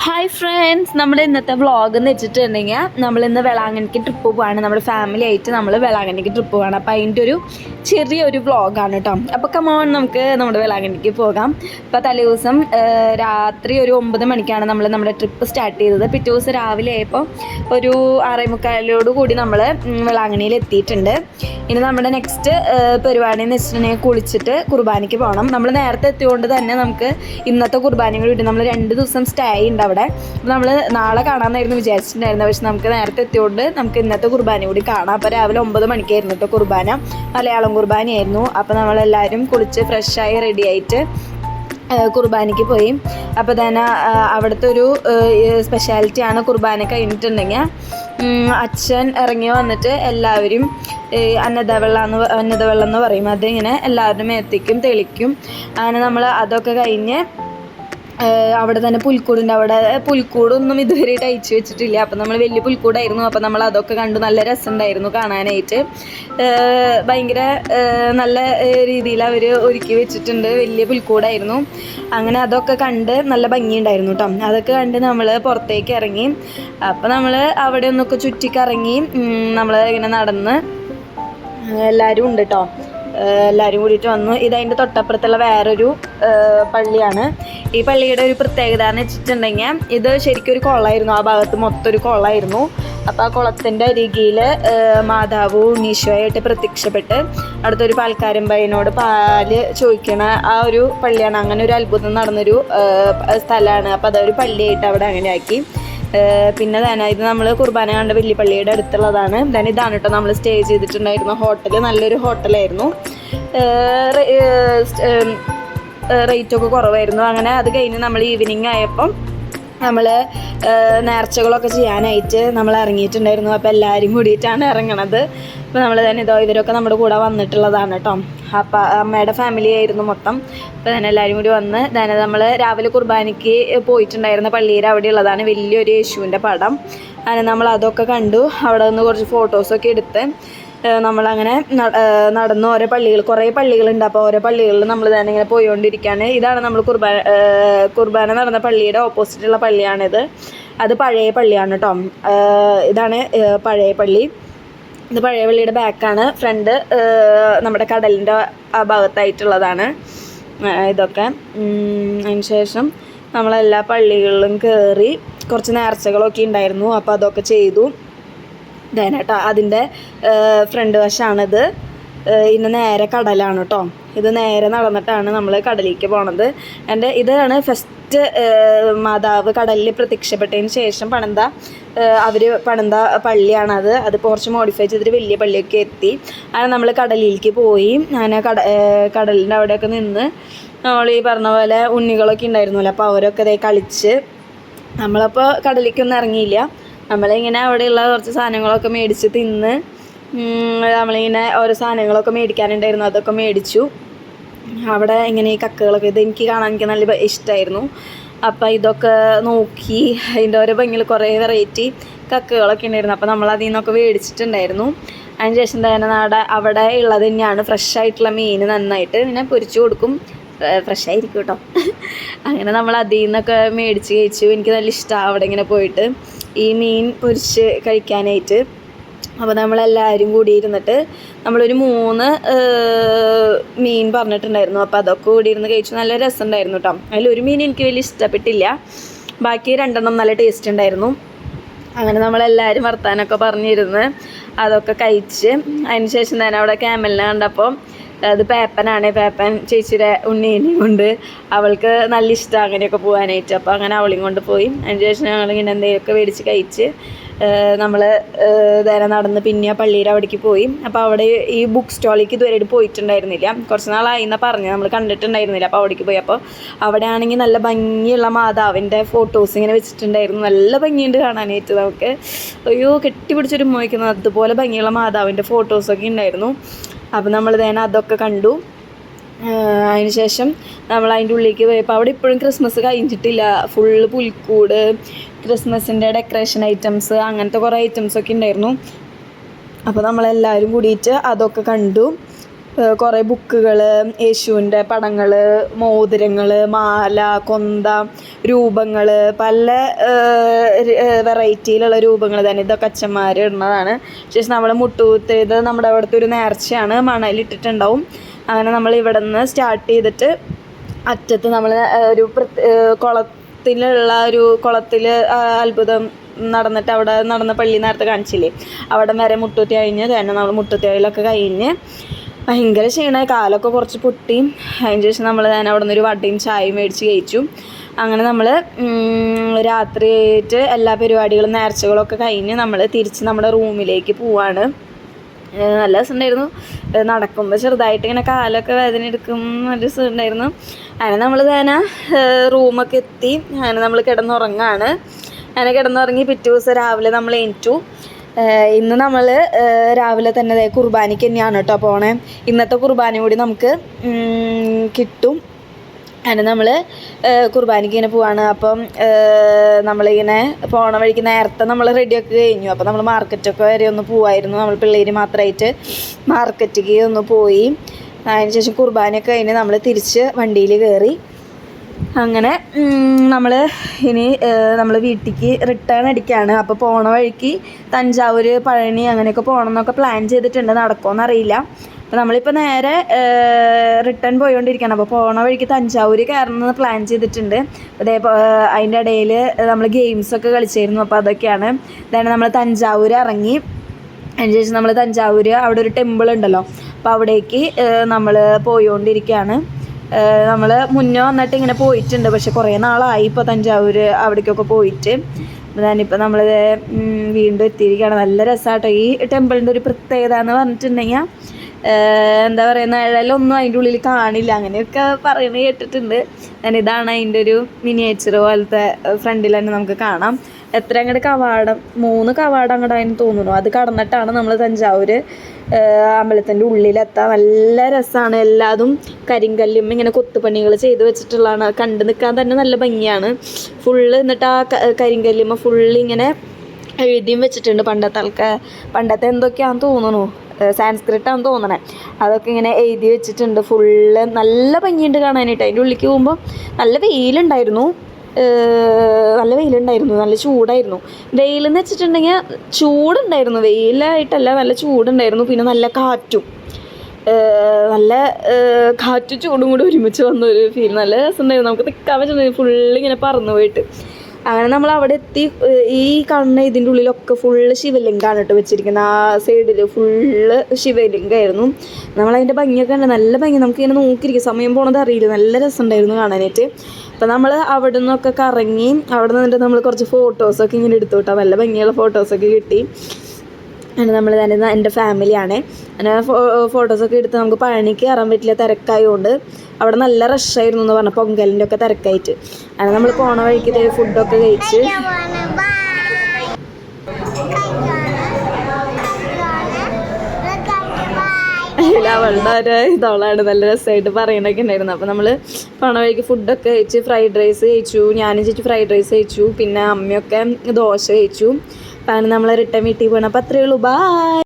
Hi friends, നമ്മുടെ ഇന്നത്തെ vlog എന്ന് വെച്ചിട്ടുണ്ടെങ്കിൽ നമ്മളിന്ന് വേളാങ്കണ്ണിക്ക് ട്രിപ്പ് പോവാണ്. നമ്മുടെ ഫാമിലി ആയിട്ട് നമ്മൾ വേളാങ്കണ്ണിക്ക് ട്രിപ്പ് പോവാണ്. അപ്പോൾ അതിൻ്റെ ഒരു ചെറിയൊരു വ്ളോഗാണ് കേട്ടോ. അപ്പോൾ കമോൺ, നമുക്ക് നമ്മുടെ വേളാങ്കണ്ണിക്ക് പോകാം. അപ്പോൾ തലേ ദിവസം രാത്രി ഒരു 9 മണിക്കാണ് നമ്മൾ നമ്മുടെ ട്രിപ്പ് സ്റ്റാർട്ട് ചെയ്തത്. പിറ്റേ ദിവസം രാവിലെ ആയപ്പോൾ ഒരു 6:45 കൂടി നമ്മൾ വേളാങ്കണ്ണിയിൽ എത്തിയിട്ടുണ്ട്. ഇനി നമ്മുടെ നെക്സ്റ്റ് പരിപാടി എന്ന് വെച്ചിട്ടുണ്ടെങ്കിൽ കുളിച്ചിട്ട് കുർബാനയ്ക്ക് പോകണം. നമ്മൾ നേരത്തെ എത്തിയതുകൊണ്ട് തന്നെ നമുക്ക് ഇന്നത്തെ കുർബാനയും കൂടി നമ്മൾ 2 ദിവസം സ്റ്റേ ഉണ്ട് അവിടെ. അപ്പോൾ നമ്മൾ നാളെ കാണാമെന്നായിരുന്നു വിചാരിച്ചിട്ടുണ്ടായിരുന്നത്. പക്ഷെ നമുക്ക് നേരത്തെ എത്തിയതുകൊണ്ട് നമുക്ക് ഇന്നത്തെ കുർബാന കൂടി കാണാം. അപ്പോൾ രാവിലെ 9 മണിക്കായിരുന്നു കേട്ടോ കുർബാന, മലയാളം കുർബാനയായിരുന്നു. അപ്പോൾ നമ്മളെല്ലാവരും കുളിച്ച് ഫ്രഷായി റെഡി ആയിട്ട് കുർബാനയ്ക്ക് പോയി. അപ്പോൾ തന്നെ അവിടുത്തെ ഒരു സ്പെഷ്യാലിറ്റിയാണ് കുർബാന കഴിഞ്ഞിട്ടുണ്ടെങ്കിൽ അച്ഛൻ ഇറങ്ങി വന്നിട്ട് എല്ലാവരും അന്നദവെള്ളം എന്ന് പറയും, അതിങ്ങനെ എല്ലാവരുടെ മേത്തേക്കും തെളിക്കും. അങ്ങനെ നമ്മൾ അതൊക്കെ കഴിഞ്ഞ് അവിടെ തന്നെ പുൽക്കൂടുണ്ട്. അവിടെ പുൽക്കൂടൊന്നും ഇതുവരെയായിട്ട് അയച്ചു വെച്ചിട്ടില്ല. അപ്പം നമ്മൾ വലിയ പുൽക്കൂടായിരുന്നു. അപ്പം നമ്മൾ അതൊക്കെ കണ്ടു. നല്ല രസമുണ്ടായിരുന്നു കാണാനായിട്ട്. ഭയങ്കര നല്ല രീതിയിൽ അവർ ഒരുക്കി വെച്ചിട്ടുണ്ട്. വലിയ പുൽക്കൂടായിരുന്നു. അങ്ങനെ അതൊക്കെ കണ്ട് നല്ല ഭംഗിയുണ്ടായിരുന്നു കേട്ടോ. അതൊക്കെ കണ്ട് നമ്മൾ പുറത്തേക്ക് ഇറങ്ങി. അപ്പം നമ്മൾ അവിടെ ഒന്നൊക്കെ ചുറ്റിക്കറങ്ങി നമ്മൾ ഇങ്ങനെ നടന്ന് എല്ലാവരും ഉണ്ട് കേട്ടോ. എല്ലാവരും കൂടിയിട്ട് വന്നു. ഇതതിൻ്റെ തൊട്ടപ്പുറത്തുള്ള വേറൊരു പള്ളിയാണ്. ഈ പള്ളിയുടെ ഒരു പ്രത്യേകത എന്ന് വെച്ചിട്ടുണ്ടെങ്കിൽ ഇത് ശരിക്കും ഒരു കുളമായിരുന്നു. ആ ഭാഗത്ത് മൊത്തം ഒരു കുളമായിരുന്നു. അപ്പോൾ ആ കുളത്തിൻ്റെ അരികിൽ മാതാവ് ഉണ്ണീശോയായിട്ട് പ്രത്യക്ഷപ്പെട്ട് അടുത്തൊരു പാൽക്കാരൻ പയ്യനോട് പാല് ചോദിക്കണ ആ ഒരു പള്ളിയാണ്. അങ്ങനെ ഒരു അത്ഭുതം നടന്നൊരു സ്ഥലമാണ്. അപ്പോൾ അതൊരു പള്ളിയായിട്ട് അവിടെ അങ്ങനെ ആക്കി. പിന്നെ തന്നെ ഇത് നമ്മൾ കുർബാന കണ്ട വലിയ പള്ളിയുടെ അടുത്തുള്ളതാണ്. തന്നെ ഇതാണ് കേട്ടോ നമ്മൾ സ്റ്റേ ചെയ്തിട്ടുണ്ടായിരുന്ന ഹോട്ടൽ. നല്ലൊരു ഹോട്ടലായിരുന്നു. റേറ്റൊക്കെ കുറവായിരുന്നു. അങ്ങനെ അത് കഴിഞ്ഞ് നമ്മൾ ഈവനിങ് ആയപ്പം നമ്മൾ നേർച്ചകളൊക്കെ ചെയ്യാനായിട്ട് നമ്മൾ ഇറങ്ങിയിട്ടുണ്ടായിരുന്നു. അപ്പോൾ എല്ലാവരും കൂടിയിട്ടാണ് ഇറങ്ങണത്. അപ്പോൾ നമ്മൾ തന്നെ ഇവരൊക്കെ നമ്മുടെ കൂടെ വന്നിട്ടുള്ളതാണ് കേട്ടോ. അപ്പം അമ്മയുടെ ഫാമിലി ആയിരുന്നു മൊത്തം. അപ്പോൾ തന്നെ എല്ലാവരും കൂടി വന്ന് തന്നെ നമ്മൾ രാവിലെ കുർബാനയ്ക്ക് പോയിട്ടുണ്ടായിരുന്ന പള്ളിയുടെ അവിടെ ഉള്ളതാണ് വലിയൊരു യേശുവിൻ്റെ പടം. അങ്ങനെ നമ്മൾ അതൊക്കെ കണ്ടു. അവിടെ നിന്ന് കുറച്ച് ഫോട്ടോസൊക്കെ എടുത്ത് നമ്മളങ്ങനെ നടന്ന് ഓരോ പള്ളികൾ, കുറേ പള്ളികളുണ്ട്. അപ്പോൾ ഓരോ പള്ളികളിൽ നമ്മൾ തന്നെ ഇങ്ങനെ പോയിക്കൊണ്ടിരിക്കുകയാണ്. ഇതാണ് നമ്മൾ കുർബാന നടന്ന പള്ളിയുടെ ഓപ്പോസിറ്റുള്ള പള്ളിയാണിത്. അത് പഴയ പള്ളിയാണ് കേട്ടോ. ഇതാണ് പഴയ പള്ളി. ഇത് പഴയ പള്ളിയുടെ ബാക്കാണ്. ഫ്രണ്ട് നമ്മുടെ കടലിൻ്റെ ആ ഭാഗത്തായിട്ടുള്ളതാണ് ഇതൊക്കെ. അതിന് ശേഷം നമ്മളെല്ലാ പള്ളികളിലും കയറി കുറച്ച് നേർച്ചകളൊക്കെ ഉണ്ടായിരുന്നു. അപ്പോൾ അതൊക്കെ ചെയ്തു. കേട്ടോ അതിൻ്റെ ഫ്രണ്ട് വശമാണിത്. ഇന്ന് നേരെ കടലാണ് കേട്ടോ. ഇത് നേരെ നടന്നിട്ടാണ് നമ്മൾ കടലിലേക്ക് പോണത്. ഇതാണ് ഫസ്റ്റ് മാതാവ് കടലിൽ പ്രത്യക്ഷപ്പെട്ടതിന് ശേഷം അവർ പണിത പള്ളിയാണത്. അത് കുറച്ച് മോഡിഫൈ ചെയ്തിട്ട് വലിയ പള്ളിയൊക്കെ എത്തി. അങ്ങനെ നമ്മൾ കടലിലേക്ക് പോയി. അങ്ങനെ കടലിൻ്റെ അവിടെയൊക്കെ നിന്ന് നമ്മൾ ഈ പറഞ്ഞ പോലെ ഉണ്ണികളൊക്കെ ഉണ്ടായിരുന്നല്ലോ. അപ്പോൾ അവരൊക്കെ കളിച്ച് നമ്മളപ്പോൾ കടലിലേക്കൊന്നും ഇറങ്ങിയില്ല. നമ്മളിങ്ങനെ അവിടെയുള്ള കുറച്ച് സാധനങ്ങളൊക്കെ മേടിച്ച് തിന്ന് നമ്മളിങ്ങനെ ഓരോ സാധനങ്ങളൊക്കെ മേടിക്കാനുണ്ടായിരുന്നു. അതൊക്കെ മേടിച്ചു. അവിടെ ഇങ്ങനെ ഈ കക്കുകളൊക്കെ എനിക്ക് കാണാൻ എനിക്ക് നല്ല ഇഷ്ടമായിരുന്നു. അപ്പോൾ ഇതൊക്കെ നോക്കി അതിൻ്റെ ഓരോ ഭംഗിയിൽ കുറേ വെറൈറ്റി കക്കുകളൊക്കെ ഉണ്ടായിരുന്നു. അപ്പോൾ നമ്മൾ അതിൽ നിന്നൊക്കെ മേടിച്ചിട്ടുണ്ടായിരുന്നു. അതിന് ശേഷം തന്നെ അവിടെ ഉള്ളത് തന്നെയാണ് ഫ്രഷായിട്ടുള്ള മീൻ നന്നായിട്ട് ഇങ്ങനെ പൊരിച്ചു കൊടുക്കും. ഫ്രഷായിരിക്കും കേട്ടോ. അങ്ങനെ നമ്മൾ അതിൽ നിന്നൊക്കെ മേടിച്ച് കഴിച്ചു. എനിക്ക് നല്ല ഇഷ്ടമാണ് അവിടെ ഇങ്ങനെ പോയിട്ട് ഈ മീൻ പൊരിച്ച് കഴിക്കാനായിട്ട്. അപ്പോൾ നമ്മളെല്ലാവരും കൂടി ഇരുന്നിട്ട് നമ്മളൊരു 3 മീൻ പറഞ്ഞിട്ടുണ്ടായിരുന്നു. അപ്പോൾ അതൊക്കെ കൂടി ഇരുന്ന് കഴിച്ചു. നല്ല രസമുണ്ടായിരുന്നു കേട്ടോ. അതിലൊരു മീൻ എനിക്ക് വലിയ ഇഷ്ടപ്പെട്ടില്ല. ബാക്കി 2 നല്ല ടേസ്റ്റ് ഉണ്ടായിരുന്നു. അങ്ങനെ നമ്മളെല്ലാവരും വർത്താനമൊക്കെ പറഞ്ഞിരുന്ന് അതൊക്കെ കഴിച്ച് അതിന് ശേഷം തന്നെ അവിടെ ക്യാമലിനെ കണ്ടപ്പോൾ അത് പേപ്പനാണ്. പേപ്പൻ ചേച്ചിയുടെ ഉണ്ണീനെയും കൊണ്ട് അവൾക്ക് നല്ല ഇഷ്ടമാണ് അങ്ങനെയൊക്കെ പോകാനായിട്ട്. അപ്പോൾ അങ്ങനെ അവളെയും കൊണ്ട് പോയി. അതിന് ശേഷം ഞങ്ങളിങ്ങനെ എന്തെങ്കിലുമൊക്കെ മേടിച്ച് കഴിച്ച് നമ്മൾ നേരെ നടന്ന് പിന്നെ പള്ളിയുടെ അവിടേക്ക് പോയി. അപ്പോൾ അവിടെ ഈ ബുക്ക് സ്റ്റോളിലേക്ക് ഇതുവരെയായിട്ട് പോയിട്ടുണ്ടായിരുന്നില്ല. കുറച്ച് നാളായി എന്നാണ് പറഞ്ഞത്, നമ്മൾ കണ്ടിട്ടുണ്ടായിരുന്നില്ല. അപ്പോൾ അവിടേക്ക് പോയി. അപ്പോൾ അവിടെ ആണെങ്കിൽ നല്ല ഭംഗിയുള്ള മാതാവിൻ്റെ ഫോട്ടോസ് ഇങ്ങനെ വെച്ചിട്ടുണ്ടായിരുന്നു. നല്ല ഭംഗിയുണ്ട് കാണാനായിട്ട്. നമുക്ക് കെട്ടിപ്പിടിച്ചൊരു മോഹിക്കുന്നത് അതുപോലെ ഭംഗിയുള്ള മാതാവിൻ്റെ ഫോട്ടോസൊക്കെ ഉണ്ടായിരുന്നു. അപ്പോൾ നമ്മൾ തന്നെ അതൊക്കെ കണ്ടു. അതിന് ശേഷം നമ്മൾ അതിൻ്റെ ഉള്ളിലേക്ക് പോയപ്പോൾ അവിടെ ഇപ്പോഴും ക്രിസ്മസ് കഴിഞ്ഞിട്ടില്ല. ഫുള്ള് പുൽക്കൂട്, ക്രിസ്മസിൻ്റെ ഡെക്കറേഷൻ ഐറ്റംസ്, അങ്ങനത്തെ കുറേ ഐറ്റംസൊക്കെ ഉണ്ടായിരുന്നു. അപ്പോൾ നമ്മളെല്ലാവരും കൂടിയിട്ട് അതൊക്കെ കണ്ടു. കുറേ ബുക്കുകൾ, യേശുവിൻ്റെ പടങ്ങൾ, മോതിരങ്ങൾ, മാല, കൊന്ത, രൂപങ്ങൾ, പല വെറൈറ്റിയിലുള്ള രൂപങ്ങൾ തന്നെ. ഇതൊക്കെ അച്ഛന്മാർ ഇടുന്നതാണ്. ശേഷം നമ്മൾ മുട്ടുകുത്തിയത് നമ്മുടെ അവിടുത്തെ ഒരു നേർച്ചയാണ്, മണലിട്ടിട്ടുണ്ടാവും. അങ്ങനെ നമ്മൾ ഇവിടെ നിന്ന് സ്റ്റാർട്ട് ചെയ്തിട്ട് അറ്റത്ത് നമ്മൾ ഒരു കുളത്തിലുള്ള ഒരു കുളത്തിൽ അത്ഭുതം നടന്നിട്ട് അവിടെ നടന്ന പള്ളി നേരത്തെ കാണിച്ചില്ലേ, അവിടെ വരെ മുട്ടുകുത്തി കഴിഞ്ഞ് തന്നെ നമ്മൾ മുട്ടുകുത്തിയിലൊക്കെ കഴിഞ്ഞ് ഭയങ്കര ക്ഷീണമായി, കാലൊക്കെ കുറച്ച് പൊട്ടിയും. അതിന് ശേഷം നമ്മൾ തന്നെ അവിടെ നിന്നൊരു വടയും ചായയും മേടിച്ച് കഴിച്ചു. അങ്ങനെ നമ്മൾ രാത്രിയായിട്ട് എല്ലാ പരിപാടികളും നേർച്ചകളൊക്കെ കഴിഞ്ഞ് നമ്മൾ തിരിച്ച് നമ്മുടെ റൂമിലേക്ക് പോവാണ്. നല്ല രസമുണ്ടായിരുന്നു. നടക്കുമ്പോൾ ചെറുതായിട്ട് ഇങ്ങനെ കാലൊക്കെ വേദന എടുക്കും, നല്ല രസമുണ്ടായിരുന്നു. അങ്ങനെ നമ്മൾ തന്നെ റൂമൊക്കെ എത്തി. അങ്ങനെ നമ്മൾ കിടന്നുറങ്ങാണ്. അങ്ങനെ കിടന്നുറങ്ങി പിറ്റേ ദിവസം രാവിലെ നമ്മൾ എണീറ്റു. ഇന്ന് നമ്മൾ രാവിലെ തന്നെ കുർബാനയ്ക്ക് തന്നെയാണ് കേട്ടോ പോണേ. ഇന്നത്തെ കുർബാന കൂടി നമുക്ക് കിട്ടും. അങ്ങനെ നമ്മൾ കുർബാനയ്ക്ക് ഇങ്ങനെ പോവാണ്. അപ്പം നമ്മളിങ്ങനെ പോണ വഴിക്ക് നേരത്തെ നമ്മൾ റെഡിയൊക്കെ കഴിഞ്ഞു. അപ്പം നമ്മൾ മാർക്കറ്റൊക്കെ വരെ ഒന്ന് പോവായിരുന്നു. നമ്മൾ പിള്ളേർ മാത്രമായിട്ട് മാർക്കറ്റിലേക്ക് ഒന്ന് പോയി. അതിന് ശേഷം കുർബാനയൊക്കെ കഴിഞ്ഞ് നമ്മൾ തിരിച്ച് വണ്ടിയിൽ കയറി. അങ്ങനെ നമ്മൾ ഇനി നമ്മൾ വീട്ടിലേക്ക് റിട്ടേൺ അടിക്കുകയാണ്. അപ്പോൾ പോണ വഴിക്ക് തഞ്ചാവൂർ, പഴനി അങ്ങനെയൊക്കെ പോകണം എന്നൊക്കെ പ്ലാൻ ചെയ്തിട്ടുണ്ട്. നടക്കുമോയെന്നറിയില്ല. അപ്പോൾ നമ്മളിപ്പോൾ നേരെ റിട്ടേൺ പോയിക്കൊണ്ടിരിക്കുകയാണ്. അപ്പോൾ പോണ വഴിക്ക് തഞ്ചാവൂർ കയറണമെന്ന് പ്ലാൻ ചെയ്തിട്ടുണ്ട്. അതേ അതിൻ്റെ ഇടയിൽ നമ്മൾ ഗെയിംസൊക്കെ കളിച്ചായിരുന്നു. അപ്പോൾ അതൊക്കെയാണ്. ഇതാണ് നമ്മൾ തഞ്ചാവൂർ ഇറങ്ങി. അതിന് ശേഷം നമ്മൾ തഞ്ചാവൂർ അവിടെ ഒരു ടെമ്പിൾ ഉണ്ടല്ലോ, അപ്പോൾ അവിടേക്ക് നമ്മൾ പോയിക്കൊണ്ടിരിക്കുകയാണ്. നമ്മൾ മുന്നേ വന്നിട്ട് ഇങ്ങനെ പോയിട്ടുണ്ട്, പക്ഷെ കുറേ നാളായി ഇപ്പോൾ തഞ്ചാവൂർ അവിടേക്കൊക്കെ പോയിട്ട്. ഞാനിപ്പോൾ നമ്മൾ വീണ്ടും എത്തിയിരിക്കുകയാണ്. നല്ല രസമാട്ടോ ഈ ടെമ്പിളിൻ്റെ ഒരു പ്രത്യേകത എന്ന് പറഞ്ഞിട്ടുണ്ടെങ്കിൽ, എന്താ പറയുക, നിഴലൊന്നും അതിൻ്റെ ഉള്ളിൽ കാണില്ല, അങ്ങനെയൊക്കെ പറയുന്നത് കേട്ടിട്ടുണ്ട്. ഇതാണ് അതിൻ്റെ ഒരു മിനിയേച്ചർ പോലത്തെ ഫ്രണ്ടിൽ തന്നെ നമുക്ക് കാണാം. എത്ര അങ്ങോട്ട് കവാടം, 3 കവാടം അങ്ങോട്ട് അതിന് തോന്നുന്നു. അത് കടന്നിട്ടാണ് നമ്മൾ തഞ്ചാവൂർ അമ്പലത്തിൻ്റെ ഉള്ളിലെത്താൻ. നല്ല രസമാണ്. എല്ലാതും കരിങ്കല്ലും ഇങ്ങനെ കൊത്തുപണികൾ ചെയ്ത് വെച്ചിട്ടുള്ളതാണ്. കണ്ടു നിൽക്കാൻ തന്നെ നല്ല ഭംഗിയാണ്. ഫുള്ള് എന്നിട്ട് ആ കരിങ്കല്ലുമ്മ ഫുള്ള് ഇങ്ങനെ എഴുതിയും വെച്ചിട്ടുണ്ട്. പണ്ടത്തെ എന്തൊക്കെയാണെന്ന് തോന്നുന്നു, സാൻസ്ക്രിറ്റാണെന്ന് തോന്നണേ. അതൊക്കെ ഇങ്ങനെ എഴുതി വെച്ചിട്ടുണ്ട്. ഫുള്ള് നല്ല ഭംഗിയുണ്ട് കാണാനായിട്ട്. അതിൻ്റെ ഉള്ളിലേക്ക് പോകുമ്പോൾ നല്ല വെയിലുണ്ടായിരുന്നു, നല്ല ചൂടായിരുന്നു. വെയിലെന്ന് വെച്ചിട്ടുണ്ടെങ്കിൽ ചൂടുണ്ടായിരുന്നു, വെയിലായിട്ടല്ല, നല്ല ചൂടുണ്ടായിരുന്നു. പിന്നെ നല്ല കാറ്റും ചൂടും കൂടി ഒരുമിച്ച് വന്നൊരു ഫീൽ. നല്ല രസമുണ്ടായിരുന്നു. നമുക്ക് നിൽക്കാൻ പറ്റുന്നത് ഫുള്ളിങ്ങനെ പറന്നു പോയിട്ട്. അങ്ങനെ നമ്മൾ അവിടെ എത്തി. ഈ കാണുന്ന ഇതിൻ്റെ ഉള്ളിലൊക്കെ ഫുള്ള് ശിവലിംഗമാണ് കേട്ടോ വെച്ചിരിക്കുന്നത്. ആ സൈഡിൽ ഫുള്ള് ശിവലിംഗമായിരുന്നു. നമ്മളതിൻ്റെ ഭംഗിയൊക്കെ ഉണ്ട്, നല്ല ഭംഗി. നമുക്കിങ്ങനെ നോക്കിയിരിക്കും, സമയം പോണത് അറിയില്ല. നല്ല രസമുണ്ടായിരുന്നു കാണാനായിട്ട്. അപ്പം നമ്മൾ അവിടെ നിന്നൊക്കെ കറങ്ങി അവിടെ നിന്നിട്ട് നമ്മൾ കുറച്ച് ഫോട്ടോസൊക്കെ ഇങ്ങനെ എടുത്തു കേട്ടോ. നല്ല ഭംഗിയുള്ള ഫോട്ടോസൊക്കെ കിട്ടി. അങ്ങനെ നമ്മൾ തന്നെ എൻ്റെ ഫാമിലിയാണ്. അങ്ങനെ ഫോട്ടോസൊക്കെ എടുത്ത് നമുക്ക് പഴനിക്ക് കയറാൻ പറ്റില്ല, തിരക്കായതുകൊണ്ട്. അവിടെ നല്ല റഷായിരുന്നു എന്ന് പറഞ്ഞാൽ പൊങ്കലിൻ്റെ ഒക്കെ തിരക്കായിട്ട്. അങ്ങനെ നമ്മൾ പോണ വഴിക്ക് ഫുഡൊക്കെ കഴിച്ച് അവളുടെ ഒരു ഇതോളാണ് നല്ല രസമായിട്ട് പറയണൊക്കെ ഉണ്ടായിരുന്നു. അപ്പോൾ നമ്മൾ പോണ വഴിക്ക് ഫുഡൊക്കെ കഴിച്ച് ഫ്രൈഡ് റൈസ് കഴിച്ചു. ഞാനും ചേച്ചി ഫ്രൈഡ് റൈസ് കഴിച്ചു. പിന്നെ അമ്മയൊക്കെ ദോശ കഴിച്ചു. അപ്പം അങ്ങനെ നമ്മൾ റിട്ടേൺ വീട്ടിൽ പോകണം. അപ്പോൾ അത്രയേ ഉള്ളൂ. ബൈ.